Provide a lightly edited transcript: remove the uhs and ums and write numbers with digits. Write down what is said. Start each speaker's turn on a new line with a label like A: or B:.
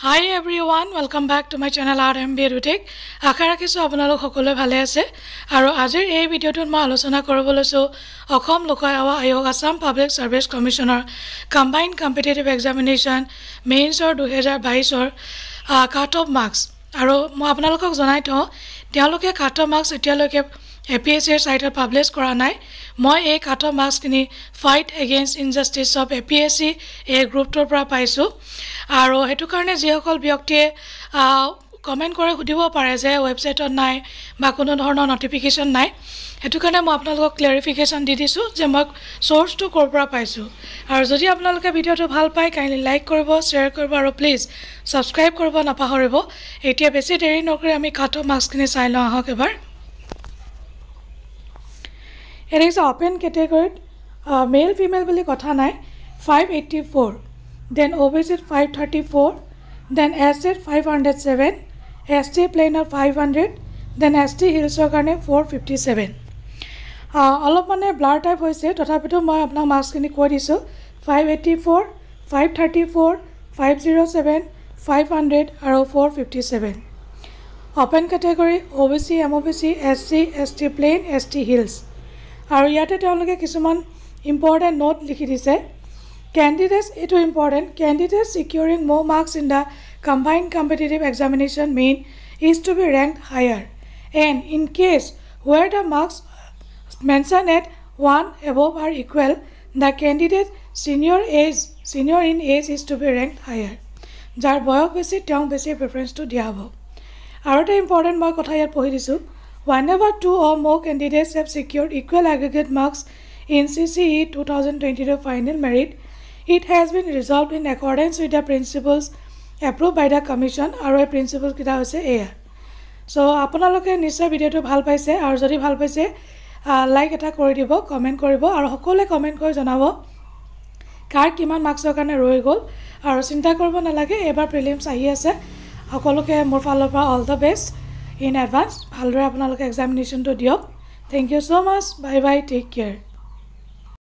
A: Hi everyone, welcome back to my channel RMB Edutek. আশা ৰাখিছো আপোনালোক সকলোৱে ভালে আছে আৰু আজিৰ এই ভিডিঅটোত মই আলোচনা কৰিব লৈছো অসম লোক সেৱা আয়োগ আসাম পাব্লিক সাৰ্ভিস কমিশনৰ কম্বাইন্ড কম্পিটিটিভ এক্সামিনেশন মেইনছৰ 2022ৰ কাট অফ মাৰ্কস আৰু মই আপোনালোকক জনাই থওঁ তেওঁলোকে কাট অফ মাৰ্কস এতিয়ালৈকে APSCৰ সাইটত পাবলিশ কৰা নাই মই এই কাট অফ মাৰ্কস কিনি fight against injustice of APSC এই গ্ৰুপটোৰ পৰা পাইছো আৰু হেতু কাৰণে যিসকল ব্যক্তিয়ে কমেন্ট কৰে সুধিব পাৰে যে ওয়েবসাইটত নাই বা কোনো ধৰণৰ নটিফিকেশন নাই হেতু কাৰণে মই আপোনালোকক ক্লাৰিফিকেশন দি দিছো যে মই সোৰ্সটো কৰ পৰা পাইছো আৰু যদি আপোনালোকে ভিডিঅটো ভাল পায় কাইন্ডলি লাইক কৰিব শেয়াৰ কৰিব আৰু প্লিজ সাবস্ক্ৰাইব কৰিব নাপাহৰিব এতিয়া বেছি দেৰি নকৰি আমি কাট অফ মাৰ্কস কিনি চাই লওঁ আহক এবাৰ It is open category, male female boli kotha nai 584, then OBC 534, then SC 507, ST plain 500, then ST hills karone 457. Alop mane blur type hoise tothapito moi apnak marks kini koi disu 584, 534, 507, 500 aro 457. Open category OBC, MOBC, SC, ST plain, ST hills. আৰু ইয়াতে তেওঁলোকে কিছুমান important note লিখি দিছে candidates itu important candidates securing more marks in the combined competitive examination main is to be ranked higher and in case where the marks mentioned at 1 above are equal the candidate senior in age is to be ranked higher jar boyok besi tong besi preference to dia hobo আৰু এটা important মই কথা ইয়াত পঢ়ি দিছো Whenever two or more candidates have secured equal aggregate marks in CCE 2022 final merit, it has been resolved in accordance with the principles approved by the Commission. Our principles kita hoise eya. So, আপোনালোকে নিশ্চয় ভিডিওটো ভাল পাইছে আৰু যদি ভাল পাইছে like এটা কৰি দিব, কমেন্ট কৰিব আৰু সকলোৱে কমেন্ট কৰি জনাব কাৰ কিমান মাৰ্কছৰ কাৰণে ৰৈ গল আৰু চিন্তা কৰিব নালাগে এবাৰ প্ৰিলিমছ আহি আছে সকলোকে মোৰ ফালৰ পৰা all the best in advance ভালদৰে আপোনালোকে এক্সামিনেশনটো দিয়ক Thank you so much bye bye take care